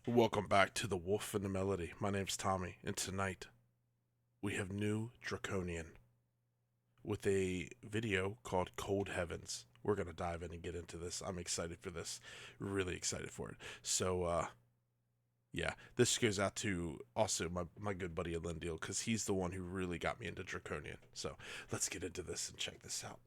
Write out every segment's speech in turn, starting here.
Welcome back to The Wolf and the Melody. My name's Tommy, and tonight we have new Draconian with a video called Cold Heavens. We're going to dive in and get into this. I'm excited for this. Really excited for it. So, yeah, this goes out to also my good buddy Alindiel, because he's the one who really got me into Draconian. So, let's get into this and check this out.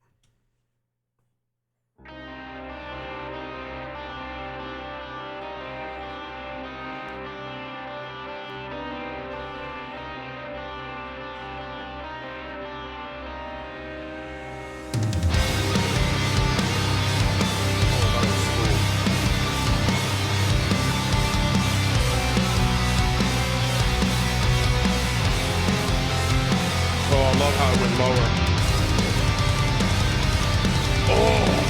Oh, I love how it went lower. Oh!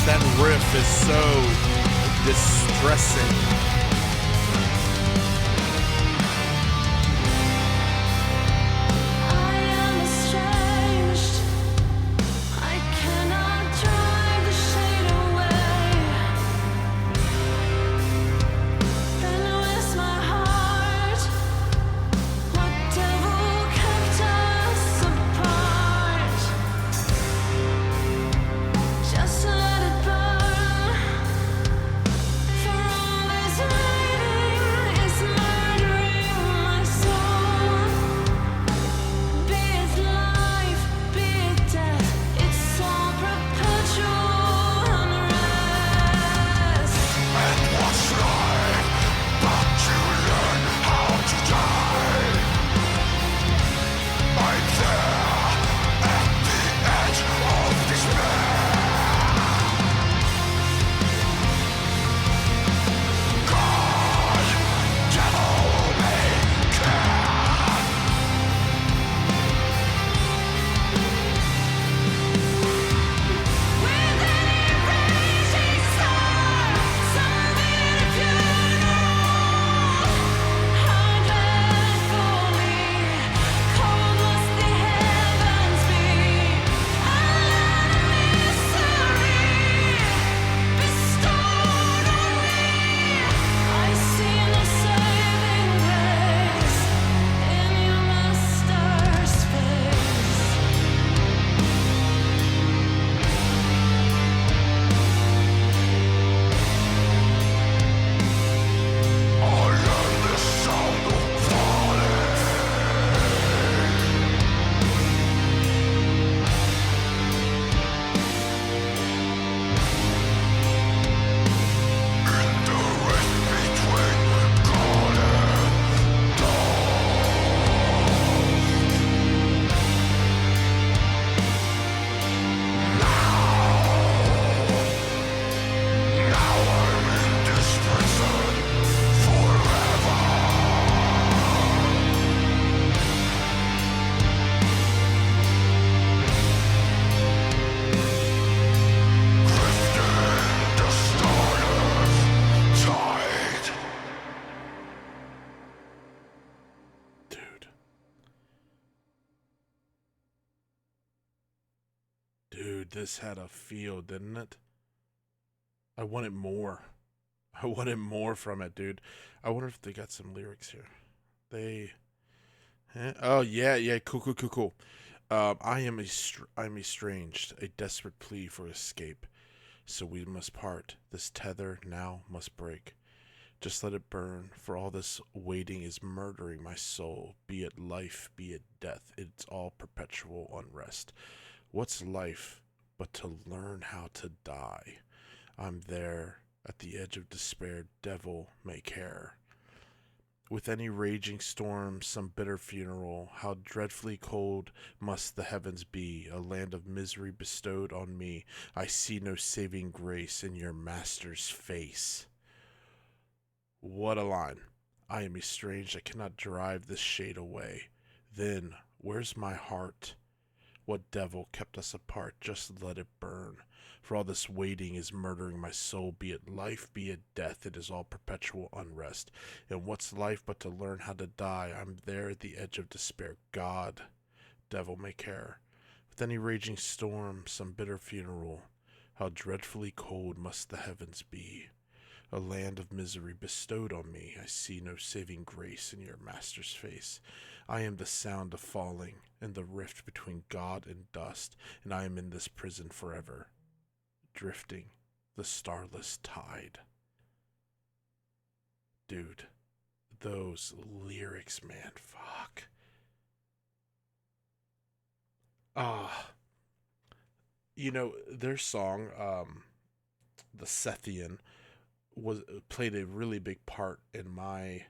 That riff is so distressing. Just let it burn for all this Dude, this had a feel, didn't it? I wanted more. I wanted more from it, dude. I wonder if they got some lyrics here. They. Oh yeah, yeah. Cool, cool, cool, cool. I am estranged, a desperate plea for escape. So we must part. This tether now must break. Just let it burn, for all this waiting is murdering my soul. Be it life, be it death, it's all perpetual unrest. What's life but to learn how to die? I'm there at the edge of despair, devil may care. With any raging storm, some bitter funeral, how dreadfully cold must the heavens be, a land of misery bestowed on me. I see no saving grace in your master's face. What a line. I am estranged, I cannot drive this shade away. Then, where's my heart? What devil kept us apart? Just let it burn. For all this waiting is murdering my soul. Be it life, be it death, it is all perpetual unrest. And what's life but to learn how to die? I'm there at the edge of despair. God, devil may care. With any raging storm, some bitter funeral, how dreadfully cold must the heavens be. A land of misery bestowed on me. I see no saving grace in your master's face. I am the sound of falling, and the rift between God and dust, and I am in this prison forever, drifting the starless tide. Dude, those lyrics, man, fuck. Ah, their song, the Sethian, was played a really big part in my.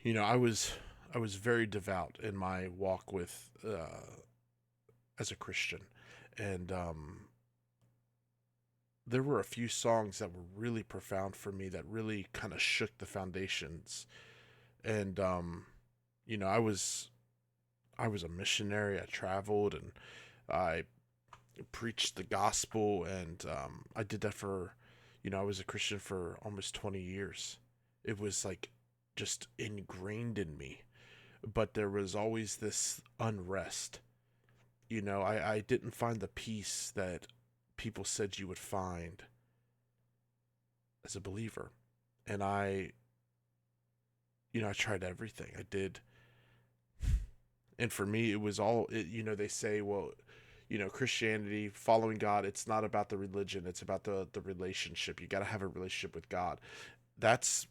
I was very devout in my walk with as a Christian, and there were a few songs that were really profound for me that really kind of shook the foundations. And I was a missionary. I traveled and I preached the gospel, and I did that for, I was a Christian for almost 20 years. It was like just ingrained in me, but there was always this unrest. I didn't find the peace that people said you would find as a believer. And I tried everything. I did. And for me, it was all, they say, well, Christianity, following God, it's not about the religion, it's about the relationship. You got to have a relationship with God. That's,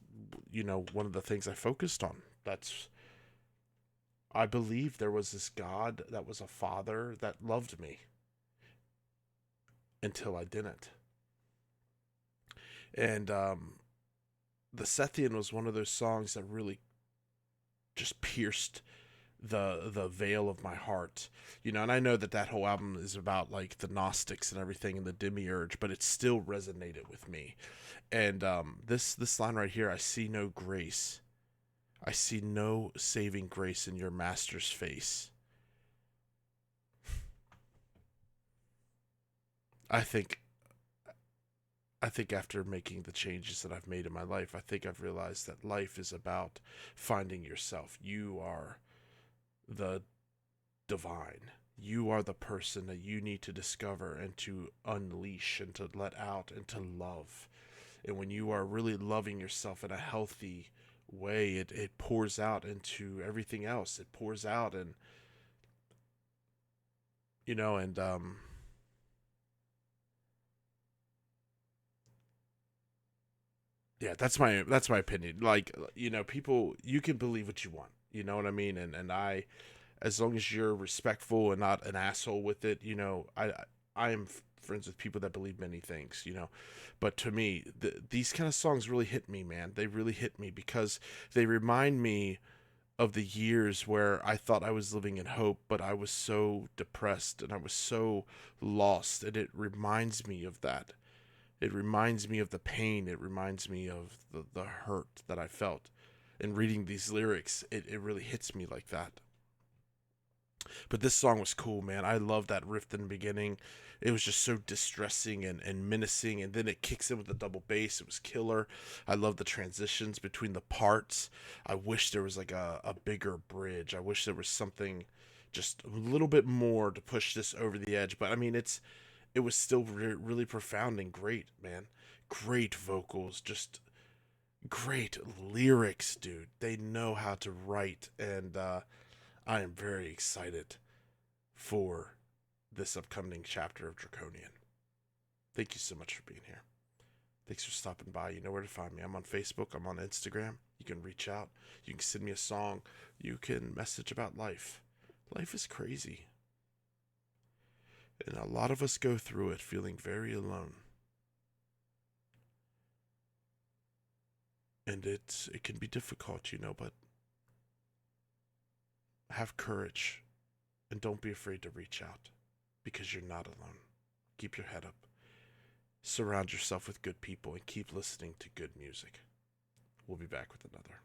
one of the things I focused on. I believe there was this God that was a father that loved me until I didn't. And the Sethian was one of those songs that really just pierced the veil of my heart. And I know that whole album is about like the Gnostics and everything and the demiurge, but it still resonated with me. And this line right here, I see no grace, I see no saving grace in your master's face. I think after making the changes that I've made in my life, I think I've realized that life is about finding yourself. You are the divine. You are the person that you need to discover and to unleash and to let out and to love. And when you are really loving yourself in a healthy way, it pours out into everything else. It pours out, and and yeah, that's my opinion. Like, people, you can believe what you want. You know what I mean? And I, as long as you're respectful and not an asshole with it, I am friends with people that believe many things, But to me, these kind of songs really hit me, man. They really hit me because they remind me of the years where I thought I was living in hope, but I was so depressed and I was so lost. And it reminds me of that. It reminds me of the pain. It reminds me of the hurt that I felt. And reading these lyrics, it really hits me like that. But this song was cool, man. I love that riff in the beginning. It was just so distressing and menacing, and then it kicks in with the double bass. It was killer. I love the transitions between the parts. I wish there was like a bigger bridge. I wish there was something, just a little bit more to push this over the edge. But I mean, it was still really profound and great, man. Great vocals, just great lyrics, dude. They know how to write, and I am very excited for this upcoming chapter of Draconian. Thank you so much for being here. Thanks for stopping by. You know where to find me. I'm on Facebook. I'm on Instagram. You can reach out. You can send me a song. You can message about life. Life is crazy. And a lot of us go through it feeling very alone. And it can be difficult, but have courage and don't be afraid to reach out because you're not alone. Keep your head up. Surround yourself with good people and keep listening to good music. We'll be back with another.